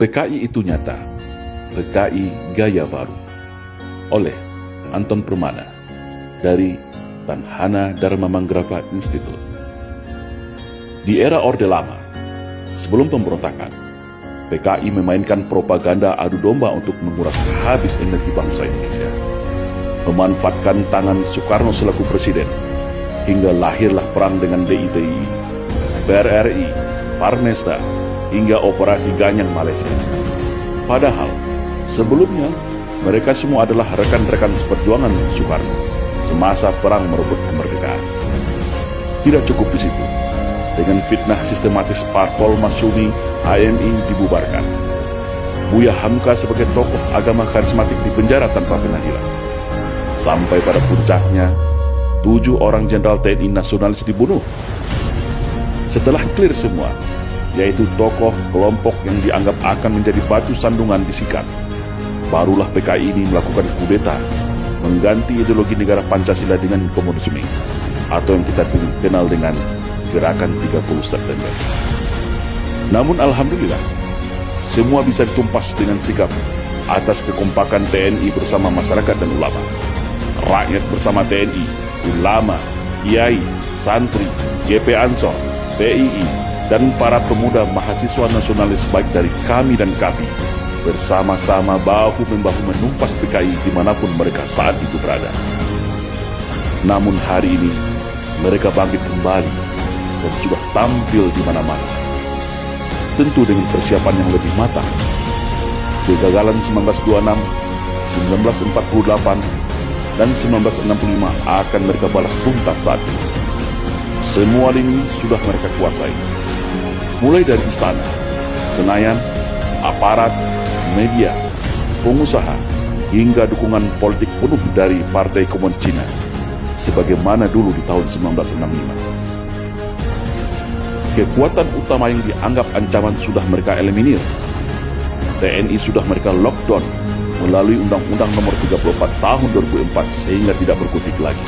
PKI itu nyata, PKI Gaya Baru, oleh Anton Permana dari Tanhana Dharma Manggrava Institute. Di era Orde Lama, sebelum pemberontakan, PKI memainkan propaganda adu domba untuk menguras habis energi bangsa Indonesia, memanfaatkan tangan Soekarno selaku presiden, hingga lahirlah perang dengan DITI, PRRI, Parmesta, hingga Operasi Ganyang Malaysia. Padahal, sebelumnya, mereka semua adalah rekan-rekan seperjuangan Soekarno semasa perang merebut kemerdekaan. Tidak cukup di situ. Dengan fitnah sistematis Parpol Masyumi, HMI dibubarkan. Buya Hamka sebagai tokoh agama karismatik dipenjara tanpa pengadilan. Sampai pada puncaknya, 7 orang jenderal TNI nasionalis dibunuh. Setelah clear semua, yaitu tokoh kelompok yang dianggap akan menjadi batu sandungan disikat, barulah PKI ini melakukan kudeta, mengganti ideologi negara Pancasila dengan komunisme, atau yang kita kenal dengan Gerakan 30 September. Namun alhamdulillah, semua bisa ditumpas dengan sikap atas kekompakan TNI bersama masyarakat dan ulama. Rakyat bersama TNI, ulama, kiai, santri, GP Ansor, PII, dan para pemuda mahasiswa nasionalis baik dari kami dan KAPI bersama-sama bahu-membahu menumpas PKI dimanapun mereka saat itu berada. Namun hari ini, mereka bangkit kembali dan sudah tampil di mana-mana. Tentu dengan persiapan yang lebih matang. Kegagalan 1926, 1948, dan 1965 akan mereka balas tuntas saat ini. Semua lini sudah mereka kuasai. Mulai dari istana, Senayan, aparat, media, pengusaha, hingga dukungan politik penuh dari Partai Komunis Cina, sebagaimana dulu di tahun 1965. Kekuatan utama yang dianggap ancaman sudah mereka eliminir. TNI sudah mereka lockdown melalui Undang-Undang Nomor 34 Tahun 2004 sehingga tidak berkutik lagi.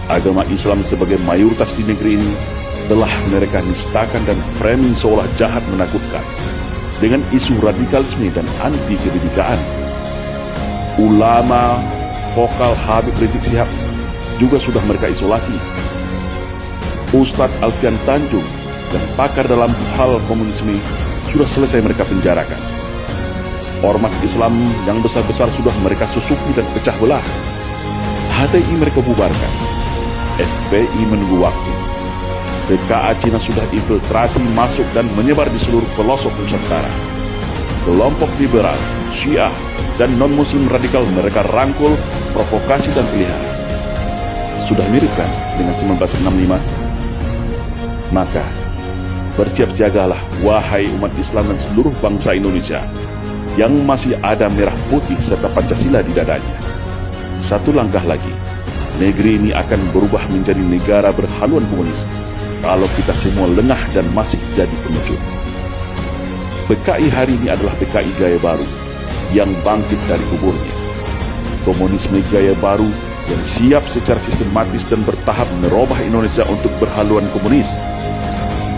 Agama Islam sebagai mayoritas di negeri ini telah mereka nistakan dan framing seolah jahat menakutkan dengan isu radikalisme dan anti kebinekaan. Ulama vokal Habib Rizik Syihab juga sudah mereka isolasi. Ustadz Alfian Tanjung dan pakar dalam hal komunisme sudah selesai mereka penjarakan. Ormas Islam yang besar-besar sudah mereka susupi dan pecah belah. HTI mereka bubarkan. FPI menunggu waktu. PKA Cina sudah infiltrasi masuk dan menyebar di seluruh pelosok Nusantara. Kelompok liberal, Syiah, dan non-muslim radikal mereka rangkul, provokasi dan pelihara. Sudah mirip kan dengan 1965? Maka, bersiap-siagalah wahai umat Islam dan seluruh bangsa Indonesia yang masih ada merah putih serta Pancasila di dadanya. Satu langkah lagi, negeri ini akan berubah menjadi negara berhaluan komunis kalau kita semua lengah dan masih jadi pengecut. PKI hari ini adalah PKI Gaya Baru yang bangkit dari kuburnya. Komunisme Gaya Baru yang siap secara sistematis dan bertahap merubah Indonesia untuk berhaluan komunis.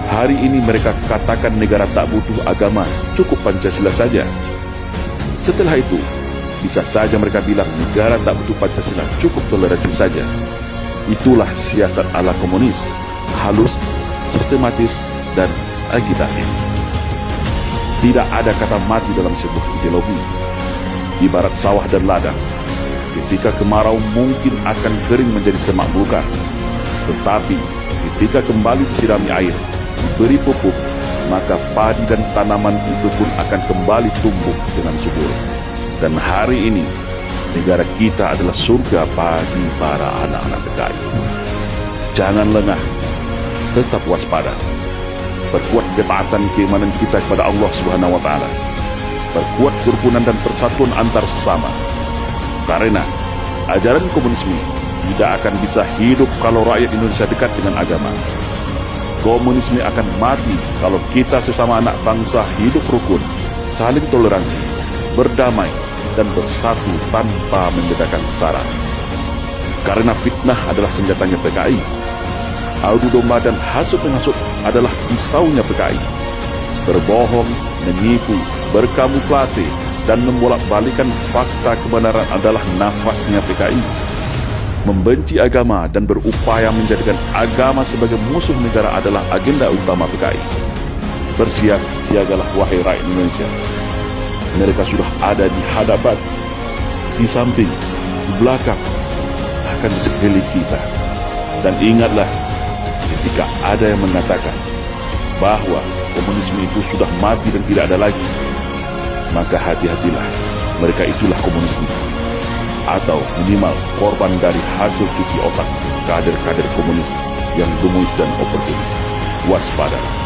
Hari ini mereka katakan negara tak butuh agama, cukup Pancasila saja. Setelah itu, bisa saja mereka bilang negara tak butuh Pancasila, cukup toleransi saja. Itulah siasat ala komunis, halus, sistematis, dan agitatif. Tidak ada kata mati dalam sebuah ideologi. Ibarat sawah dan ladang, ketika kemarau mungkin akan kering menjadi semak belukar. Tetapi ketika kembali disirami air, diberi pupuk, maka padi dan tanaman itu pun akan kembali tumbuh dengan subur. Dan hari ini, negara kita adalah surga bagi para anak-anak PKI. Jangan lengah, tetap waspada. Perkuat ketaatan keimanan kita kepada Allah Subhanahu wa Ta'ala. Perkuat kerukunan dan persatuan antar sesama. Karena ajaran komunisme tidak akan bisa hidup kalau rakyat Indonesia dekat dengan agama. Komunisme akan mati kalau kita sesama anak bangsa hidup rukun, saling toleransi, berdamai, dan bersatu tanpa membedakan sara. Karena fitnah adalah senjatanya PKI. Adu domba dan hasut menghasut adalah pisaunya PKI. Berbohong, menipu, berkamuflase dan membolak-balikan fakta kebenaran adalah nafasnya PKI. Membenci agama dan berupaya menjadikan agama sebagai musuh negara adalah agenda utama PKI. Bersiap siagalah wahai rakyat Indonesia. Mereka sudah ada di hadapan, di samping, di belakang, bahkan di sekeliling kita. Dan ingatlah, ketika ada yang mengatakan bahwa komunisme itu sudah mati dan tidak ada lagi, maka hati-hatilah, mereka itulah komunisme, atau minimal korban dari hasil cuci otak kader-kader komunis yang gemuis dan oportunis. Waspada.